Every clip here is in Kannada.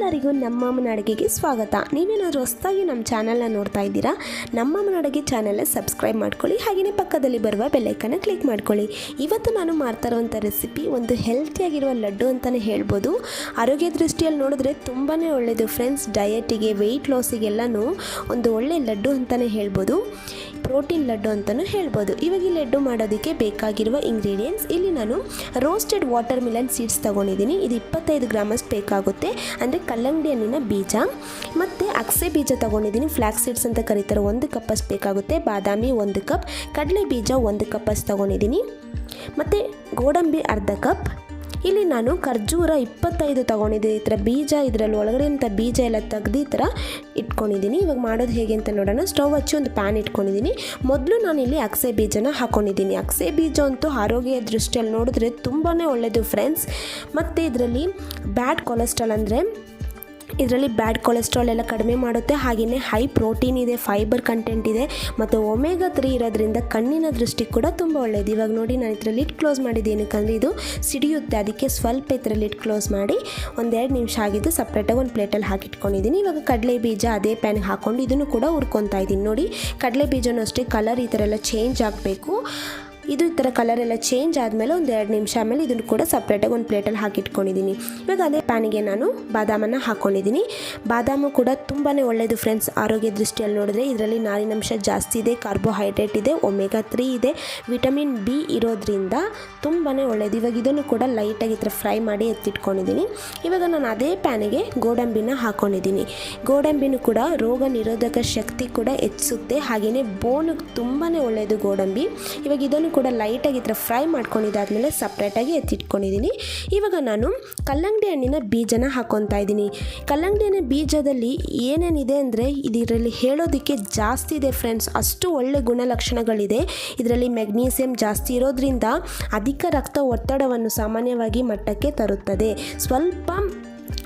ಎಲ್ಲರಿಗೂ ನಮ್ಮಮ್ಮನ ಅಡುಗೆಗೆ ಸ್ವಾಗತ. ನೀವೇನಾದರೂ ಹೊಸದಾಗಿ ನಮ್ಮ ಚಾನಲ್ನ ನೋಡ್ತಾ ಇದ್ದೀರಾ, ನಮ್ಮಮ್ಮನ ಅಡುಗೆ ಚಾನಲ್ನ ಸಬ್ಸ್ಕ್ರೈಬ್ ಮಾಡ್ಕೊಳ್ಳಿ. ಹಾಗೆಯೇ ಪಕ್ಕದಲ್ಲಿ ಬರುವ ಬೆಲ್ಲೈಕನ್ನ ಕ್ಲಿಕ್ ಮಾಡ್ಕೊಳ್ಳಿ. ಇವತ್ತು ನಾನು ಮಾಡ್ತಾ ಇರುವಂಥ ರೆಸಿಪಿ ಒಂದು ಹೆಲ್ತಿಯಾಗಿರುವ ಲಡ್ಡು ಅಂತಲೇ ಹೇಳ್ಬೋದು. ಆರೋಗ್ಯ ದೃಷ್ಟಿಯಲ್ಲಿ ನೋಡಿದ್ರೆ ತುಂಬಾ ಒಳ್ಳೆಯದು ಫ್ರೆಂಡ್ಸ್. ಡಯಟಿಗೆ, ವೆಯ್ಟ್ ಲಾಸಿಗೆಲ್ಲನೂ ಒಂದು ಒಳ್ಳೆ ಲಡ್ಡು ಅಂತಲೇ ಹೇಳ್ಬೋದು. ಪ್ರೋಟೀನ್ ಲಡ್ಡು ಅಂತಲೂ ಹೇಳ್ಬೋದು. ಇವಾಗ ಈ ಲಡ್ಡು ಮಾಡೋದಕ್ಕೆ ಬೇಕಾಗಿರುವ ಇಂಗ್ರೀಡಿಯೆಂಟ್ಸ್ ಇಲ್ಲಿ ನಾನು ರೋಸ್ಟೆಡ್ ವಾಟರ್ ಮಿಲನ್ ಸೀಡ್ಸ್ ತೊಗೊಂಡಿದ್ದೀನಿ. ಇದು 25 ಗ್ರಾಮಷ್ಟು ಬೇಕಾಗುತ್ತೆ. ಅಂದರೆ ಕಲ್ಲಂಗಡಿ ಹಣ್ಣಿನ ಬೀಜ ಮತ್ತು ಅಗಸೆ ಬೀಜ ತೊಗೊಂಡಿದ್ದೀನಿ. ಫ್ಲಾಕ್ಸ್ ಸೀಡ್ಸ್ ಅಂತ ಕರೀತಾರೆ. 1 ಕಪ್ಪಷ್ಟು ಬೇಕಾಗುತ್ತೆ. ಬಾದಾಮಿ 1 ಕಪ್, ಕಡಲೆ ಬೀಜ 1 ಕಪ್ಪಷ್ಟು ತೊಗೊಂಡಿದ್ದೀನಿ. ಮತ್ತು ಗೋಡಂಬಿ ಅರ್ಧ ಕಪ್. ಇಲ್ಲಿ ನಾನು ಖರ್ಜೂರ 25 ತೊಗೊಂಡಿದ್ದೀನಿ. ಈ ಥರ ಬೀಜ, ಇದರಲ್ಲಿ ಒಳಗಡೆ ಅಂತ ಬೀಜ ಎಲ್ಲ ತೆಗೆದು ಈ ಥರ ಇಟ್ಕೊಂಡಿದ್ದೀನಿ. ಇವಾಗ ಮಾಡೋದು ಹೇಗೆ ಅಂತ ನೋಡೋಣ. ಸ್ಟವ್ ಹಚ್ಚಿ ಒಂದು ಪ್ಯಾನ್ ಇಟ್ಕೊಂಡಿದ್ದೀನಿ. ಮೊದಲು ನಾನಿಲ್ಲಿ ಅಗಸೆ ಬೀಜನ ಹಾಕ್ಕೊಂಡಿದ್ದೀನಿ. ಅಗಸೆ ಬೀಜ ಅಂತೂ ಆರೋಗ್ಯ ದೃಷ್ಟಿಯಲ್ಲಿ ನೋಡಿದ್ರೆ ತುಂಬಾ ಒಳ್ಳೆಯದು ಫ್ರೆಂಡ್ಸ್. ಮತ್ತು ಇದರಲ್ಲಿ ಬ್ಯಾಡ್ ಕೊಲೆಸ್ಟ್ರಾಲ್ ಅಂದರೆ ಇದರಲ್ಲಿ ಬ್ಯಾಡ್ ಕೊಲೆಸ್ಟ್ರಾಲ್ ಎಲ್ಲ ಕಡಿಮೆ ಮಾಡುತ್ತೆ. ಹಾಗೆಯೇ ಹೈ ಪ್ರೋಟೀನ್ ಇದೆ, ಫೈಬರ್ ಕಂಟೆಂಟ್ ಇದೆ ಮತ್ತು ಒಮೆಗಾ 3 ಇರೋದ್ರಿಂದ ಕಣ್ಣಿನ ದೃಷ್ಟಿ ಕೂಡ ತುಂಬ ಒಳ್ಳೆಯದು. ಇವಾಗ ನೋಡಿ ನಾನು ಇದರಲ್ಲಿ ಲಿಡ್ ಕ್ಲೋಸ್ ಮಾಡಿದ್ದೀನಿ, ಯಾಕಂದರೆ ಇದು ಸಿಡಿಯುತ್ತೆ. ಅದಕ್ಕೆ ಸ್ವಲ್ಪ ಇದರಲ್ಲಿ ಲಿಡ್ ಕ್ಲೋಸ್ ಮಾಡಿ 1-2 ನಿಮಿಷ ಆಗಿದ್ದು ಸಪ್ರೇಟಾಗಿ ಒಂದು ಪ್ಲೇಟಲ್ಲಿ ಹಾಕಿಟ್ಕೊಂಡಿದ್ದೀನಿ. ಇವಾಗ ಕಡಲೆ ಬೀಜ ಅದೇ ಪ್ಯಾನ್ಗೆ ಹಾಕ್ಕೊಂಡು ಇದನ್ನು ಕೂಡ ಹುರ್ಕೊತಾ ಇದ್ದೀನಿ. ನೋಡಿ ಕಡಲೆ ಬೀಜನೂ ಅಷ್ಟೇ ಕಲರ್ ಈ ಥರ ಎಲ್ಲ ಚೇಂಜ್ ಆಗಬೇಕು. ಇದು ಈ ಥರ ಕಲರೆಲ್ಲ ಚೇಂಜ್ ಆದಮೇಲೆ 1-2 ನಿಮಿಷ ಆದಮೇಲೆ ಇದನ್ನು ಕೂಡ ಸಪ್ರೇಟಾಗಿ ಒಂದು ಪ್ಲೇಟಲ್ಲಿ ಹಾಕಿಟ್ಕೊಂಡಿದ್ದೀನಿ. ಇವಾಗ ಅದೇ ಪ್ಯಾನಿಗೆ ನಾನು ಬಾದಾಮನ್ನು ಹಾಕ್ಕೊಂಡಿದ್ದೀನಿ. ಬಾದಾಮು ಕೂಡ ತುಂಬಾ ಒಳ್ಳೆಯದು ಫ್ರೆಂಡ್ಸ್. ಆರೋಗ್ಯ ದೃಷ್ಟಿಯಲ್ಲಿ ನೋಡಿದ್ರೆ ಇದರಲ್ಲಿ ನಾರಿನಂಶ ಜಾಸ್ತಿ ಇದೆ, ಕಾರ್ಬೋಹೈಡ್ರೇಟ್ ಇದೆ, ಒಮೆಗಾ 3 ಇದೆ, ವಿಟಮಿನ್ ಬಿ ಇರೋದ್ರಿಂದ ತುಂಬಾ ಒಳ್ಳೆಯದು. ಇವಾಗ ಇದನ್ನು ಕೂಡ ಲೈಟಾಗಿ ಈ ಥರ ಫ್ರೈ ಮಾಡಿ ಎತ್ತಿಟ್ಕೊಂಡಿದ್ದೀನಿ. ಇವಾಗ ನಾನು ಅದೇ ಪ್ಯಾನಿಗೆ ಗೋಡಂಬಿನ ಹಾಕ್ಕೊಂಡಿದ್ದೀನಿ. ಗೋಡಂಬಿನೂ ಕೂಡ ರೋಗ ನಿರೋಧಕ ಶಕ್ತಿ ಕೂಡ ಹೆಚ್ಚಿಸುತ್ತೆ. ಹಾಗೆಯೇ ಬೋನಿಗೆ ತುಂಬಾ ಒಳ್ಳೆಯದು ಗೋಡಂಬಿ. ಇವಾಗ ಇದನ್ನು ಕೂಡ ಲೈಟಾಗಿ ಈ ಥರ ಫ್ರೈ ಮಾಡ್ಕೊಂಡಿದ್ದಾದಮೇಲೆ ಸಪ್ರೇಟಾಗಿ ಎತ್ತಿಟ್ಕೊಂಡಿದ್ದೀನಿ. ಇವಾಗ ನಾನು ಕಲ್ಲಂಗಡಿ ಹಣ್ಣಿನ ಬೀಜನ ಹಾಕ್ಕೊತಾ ಇದ್ದೀನಿ. ಕಲ್ಲಂಗಡಿ ಹಣ್ಣಿನ ಬೀಜದಲ್ಲಿ ಏನೇನಿದೆ ಅಂದರೆ ಇದರಲ್ಲಿ ಹೇಳೋದಕ್ಕೆ ಜಾಸ್ತಿ ಇದೆ ಫ್ರೆಂಡ್ಸ್. ಅಷ್ಟು ಒಳ್ಳೆ ಗುಣಲಕ್ಷಣಗಳಿದೆ. ಇದರಲ್ಲಿ ಮೆಗ್ನೀಸಿಯಮ್ ಜಾಸ್ತಿ ಇರೋದ್ರಿಂದ ಅಧಿಕ ರಕ್ತ ಒತ್ತಡವನ್ನು ಸಾಮಾನ್ಯವಾಗಿ ಮಟ್ಟಕ್ಕೆ ತರುತ್ತದೆ. ಸ್ವಲ್ಪ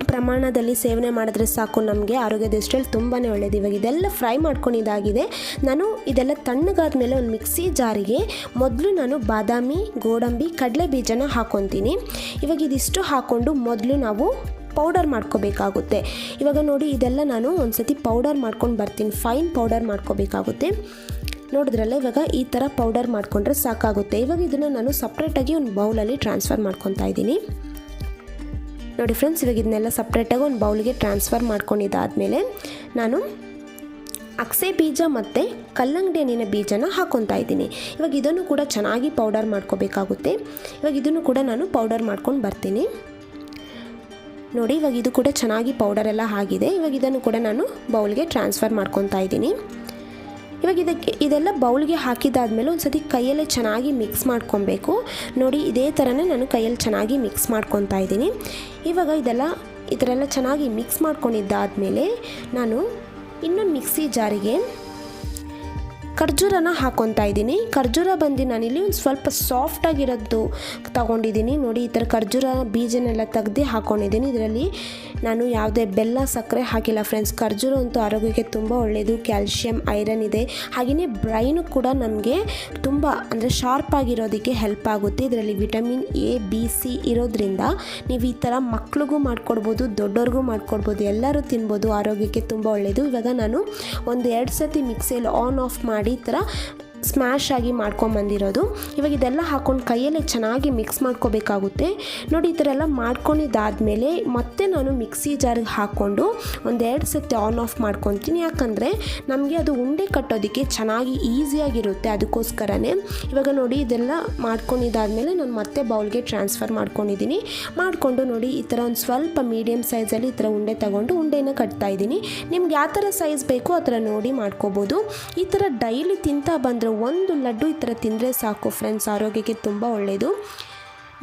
ಪ್ರಮಾಣದಲ್ಲಿ ಸೇವನೆ ಮಾಡಿದ್ರೆ ಸಾಕು, ನಮಗೆ ಆರೋಗ್ಯ ದೃಷ್ಟಿಯಲ್ಲಿ ತುಂಬಾ ಒಳ್ಳೆಯದು. ಇವಾಗ ಇದೆಲ್ಲ ಫ್ರೈ ಮಾಡ್ಕೊಂಡಿದ್ದಾಗಿದೆ. ನಾನು ಇದೆಲ್ಲ ತಣ್ಣಗಾದ ಮೇಲೆ ಒಂದು ಮಿಕ್ಸಿ ಜಾರಿಗೆ ಮೊದಲು ನಾನು ಬಾದಾಮಿ, ಗೋಡಂಬಿ, ಕಡಲೆ ಬೀಜನ ಹಾಕ್ಕೊತೀನಿ. ಇವಾಗ ಇದಿಷ್ಟು ಹಾಕ್ಕೊಂಡು ಮೊದಲು ನಾವು ಪೌಡರ್ ಮಾಡ್ಕೋಬೇಕಾಗುತ್ತೆ. ಇವಾಗ ನೋಡಿ ಇದೆಲ್ಲ ನಾನು ಒಂದು ಸತಿ ಪೌಡರ್ ಮಾಡ್ಕೊಂಡು ಬರ್ತೀನಿ. ಫೈನ್ ಪೌಡರ್ ಮಾಡ್ಕೋಬೇಕಾಗುತ್ತೆ. ನೋಡಿದ್ರಲ್ಲ, ಇವಾಗ ಈ ಥರ ಪೌಡರ್ ಮಾಡಿಕೊಂಡ್ರೆ ಸಾಕಾಗುತ್ತೆ. ಇವಾಗ ಇದನ್ನು ನಾನು ಸಪ್ರೇಟಾಗಿ ಒಂದು ಬೌಲಲ್ಲಿ ಟ್ರಾನ್ಸ್ಫರ್ ಮಾಡ್ಕೊತಾ ಇದ್ದೀನಿ. ನೋಡಿ ಫ್ರೆಂಡ್ಸ್, ಇವಾಗ ಇದನ್ನೆಲ್ಲ ಸಪ್ರೇಟಾಗಿ ಒಂದು ಬೌಲ್ಗೆ ಟ್ರಾನ್ಸ್ಫರ್ ಮಾಡ್ಕೊಂಡಿದ್ದಾದಮೇಲೆ ನಾನು ಅಗಸೆ ಬೀಜ ಮತ್ತು ಕಲ್ಲಂಗಡಿ ಹಣ್ಣಿನ ಬೀಜನ ಹಾಕ್ಕೊತಾ ಇದ್ದೀನಿ. ಇವಾಗ ಇದನ್ನು ಕೂಡ ಚೆನ್ನಾಗಿ ಪೌಡರ್ ಮಾಡ್ಕೋಬೇಕಾಗುತ್ತೆ. ಇವಾಗ ಇದನ್ನು ಕೂಡ ನಾನು ಪೌಡರ್ ಮಾಡ್ಕೊಂಡು ಬರ್ತೀನಿ. ನೋಡಿ ಇವಾಗ ಇದು ಕೂಡ ಚೆನ್ನಾಗಿ ಪೌಡರ್ ಎಲ್ಲ ಆಗಿದೆ. ಇವಾಗ ಇದನ್ನು ಕೂಡ ನಾನು ಬೌಲ್ಗೆ ಟ್ರಾನ್ಸ್ಫರ್ ಮಾಡ್ಕೊತಾ ಇದ್ದೀನಿ. ಇವಾಗ ಇದೆಲ್ಲ ಬೌಲ್ಗೆ ಹಾಕಿದಾದ್ಮೇಲೆ ಒಂದು ಸತಿ ಕೈಯಲ್ಲೇ ಚೆನ್ನಾಗಿ ಮಿಕ್ಸ್ ಮಾಡ್ಕೊಬೇಕು. ನೋಡಿ ಇದೇ ಥರನೇ ನಾನು ಕೈಯಲ್ಲಿ ಚೆನ್ನಾಗಿ ಮಿಕ್ಸ್ ಮಾಡ್ಕೊತಾ ಇದ್ದೀನಿ. ಇವಾಗ ಈ ಥರ ಎಲ್ಲ ಚೆನ್ನಾಗಿ ಮಿಕ್ಸ್ ಮಾಡ್ಕೊಂಡಿದ್ದಾದಮೇಲೆ ನಾನು ಇನ್ನೊಂದು ಮಿಕ್ಸಿ ಜಾರಿಗೆ ಖರ್ಜೂರನ ಹಾಕ್ಕೊತಾ ಇದ್ದೀನಿ. ಖರ್ಜೂರ ಬಂದು ನಾನಿಲ್ಲಿ ಒಂದು ಸ್ವಲ್ಪ ಸಾಫ್ಟಾಗಿರೋದು ತೊಗೊಂಡಿದ್ದೀನಿ. ನೋಡಿ ಈ ಥರ ಖರ್ಜೂರ ಬೀಜನೆಲ್ಲ ತೆಗ್ದು ಹಾಕ್ಕೊಂಡಿದ್ದೀನಿ. ಇದರಲ್ಲಿ ನಾನು ಯಾವುದೇ ಬೆಲ್ಲ, ಸಕ್ಕರೆ ಹಾಕಿಲ್ಲ ಫ್ರೆಂಡ್ಸ್. ಖರ್ಜೂರ ಅಂತೂ ಆರೋಗ್ಯಕ್ಕೆ ತುಂಬ ಒಳ್ಳೆಯದು. ಕ್ಯಾಲ್ಶಿಯಂ, ಐರನ್ ಇದೆ. ಹಾಗೆಯೇ ಬ್ರೈನು ಕೂಡ ನಮಗೆ ತುಂಬ ಅಂದರೆ ಶಾರ್ಪ್ ಆಗಿರೋದಕ್ಕೆ ಹೆಲ್ಪ್ ಆಗುತ್ತೆ. ಇದರಲ್ಲಿ ವಿಟಮಿನ್ ಎ, ಬಿ, ಸಿ ಇರೋದ್ರಿಂದ ನೀವು ಈ ಥರ ಮಕ್ಳಿಗೂ ಮಾಡಿಕೊಡ್ಬೋದು, ದೊಡ್ಡವ್ರಿಗೂ ಮಾಡಿಕೊಡ್ಬೋದು, ಎಲ್ಲರೂ ತಿನ್ಬೋದು. ಆರೋಗ್ಯಕ್ಕೆ ತುಂಬ ಒಳ್ಳೆಯದು. ಇವಾಗ ನಾನು 1-2 ಸತಿ ಮಿಕ್ಸಿಯಲ್ಲಿ ಆನ್ ಆಫ್ ಮಾಡಿ ಈ ಥರ ಸ್ಮ್ಯಾಶ್ ಆಗಿ ಮಾಡ್ಕೊಂಬಂದಿರೋದು. ಇವಾಗ ಇದೆಲ್ಲ ಹಾಕ್ಕೊಂಡು ಕೈಯಲ್ಲೇ ಚೆನ್ನಾಗಿ ಮಿಕ್ಸ್ ಮಾಡ್ಕೋಬೇಕಾಗುತ್ತೆ. ನೋಡಿ ಈ ಥರ ಎಲ್ಲ ಮಾಡ್ಕೊಂಡಿದ್ದಾದಮೇಲೆ ಮತ್ತೆ ನಾನು ಮಿಕ್ಸಿ ಜಾರಿಗೆ ಹಾಕ್ಕೊಂಡು 1-2 ಸತಿ ಆನ್ ಆಫ್ ಮಾಡ್ಕೊತೀನಿ. ಯಾಕಂದರೆ ನಮಗೆ ಅದು ಉಂಡೆ ಕಟ್ಟೋದಕ್ಕೆ ಚೆನ್ನಾಗಿ ಈಸಿಯಾಗಿರುತ್ತೆ, ಅದಕ್ಕೋಸ್ಕರನೇ. ಇವಾಗ ನೋಡಿ ಇದೆಲ್ಲ ಮಾಡ್ಕೊಂಡಿದ್ದಾದಮೇಲೆ ನಾನು ಮತ್ತೆ ಬೌಲ್ಗೆ ಟ್ರಾನ್ಸ್ಫರ್ ಮಾಡ್ಕೊಂಡಿದ್ದೀನಿ. ಮಾಡಿಕೊಂಡು ನೋಡಿ ಈ ಥರ ಒಂದು ಸ್ವಲ್ಪ ಮೀಡಿಯಮ್ ಸೈಜಲ್ಲಿ ಈ ಥರ ಉಂಡೆ ತೊಗೊಂಡು ಉಂಡೆನ ಕಟ್ತಾ ಇದ್ದೀನಿ. ನಿಮ್ಗೆ ಯಾವ ಥರ ಸೈಜ್ ಬೇಕೋ ಆ ಥರ ನೋಡಿ ಮಾಡ್ಕೋಬೋದು. ಈ ಥರ ಡೈಲಿ ತಿಂತಾ ಬಂದರೆ ಒಂದು ಲಡ್ಡು ಈ ಥರ ತಿಂದರೆ ಸಾಕು ಫ್ರೆಂಡ್ಸ್, ಆರೋಗ್ಯಕ್ಕೆ ತುಂಬ ಒಳ್ಳೆಯದು.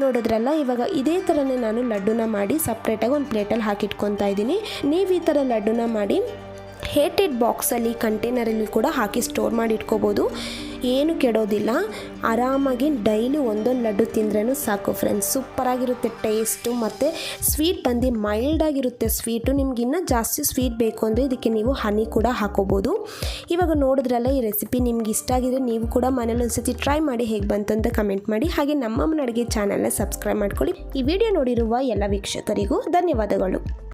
ನೋಡಿದ್ರಲ್ಲ, ಇವಾಗ ಇದೇ ಥರನೇ ನಾನು ಲಡ್ಡುನ ಮಾಡಿ ಸಪ್ರೇಟಾಗಿ ಒಂದು ಪ್ಲೇಟಲ್ಲಿ ಹಾಕಿಟ್ಕೊತಾ ಇದ್ದೀನಿ. ನೀವು ಈ ಥರ ಲಡ್ಡುನ ಮಾಡಿ ಹೇಟೆಡ್ ಬಾಕ್ಸಲ್ಲಿ, ಕಂಟೈನರಲ್ಲಿ ಕೂಡ ಹಾಕಿ ಸ್ಟೋರ್ ಮಾಡಿ ಇಟ್ಕೋಬೋದು. ಏನು ಕೆಡೋದಿಲ್ಲ. ಆರಾಮಾಗಿ ಡೈಲಿ ಒಂದೊಂದು ಲಡ್ಡು ತಿಂದ್ರೂ ಸಾಕು ಫ್ರೆಂಡ್ಸ್. ಸೂಪರಾಗಿರುತ್ತೆ ಟೇಸ್ಟು. ಮತ್ತು ಸ್ವೀಟ್ ಬಂದು ಮೈಲ್ಡಾಗಿರುತ್ತೆ ಸ್ವೀಟು. ನಿಮ್ಗೆ ಇನ್ನೂ ಜಾಸ್ತಿ ಸ್ವೀಟ್ ಬೇಕು ಅಂದರೆ ಇದಕ್ಕೆ ನೀವು ಹನಿ ಕೂಡ ಹಾಕೋಬೋದು. ಇವಾಗ ನೋಡಿದ್ರಲ್ಲ, ಈ ರೆಸಿಪಿ ನಿಮ್ಗೆ ಇಷ್ಟ ಆಗಿದ್ರೆ ನೀವು ಕೂಡ ಮನೇಲಿ ಒಂದ್ಸತಿ ಟ್ರೈ ಮಾಡಿ ಹೇಗೆ ಬಂತು ಅಂತ ಕಮೆಂಟ್ ಮಾಡಿ. ಹಾಗೆ ನಮ್ಮಮ್ಮನ ಅಡುಗೆ ಚಾನಲ್ನ ಸಬ್ಸ್ಕ್ರೈಬ್ ಮಾಡ್ಕೊಳ್ಳಿ. ಈ ವಿಡಿಯೋ ನೋಡಿರುವ ಎಲ್ಲ ವೀಕ್ಷಕರಿಗೂ ಧನ್ಯವಾದಗಳು.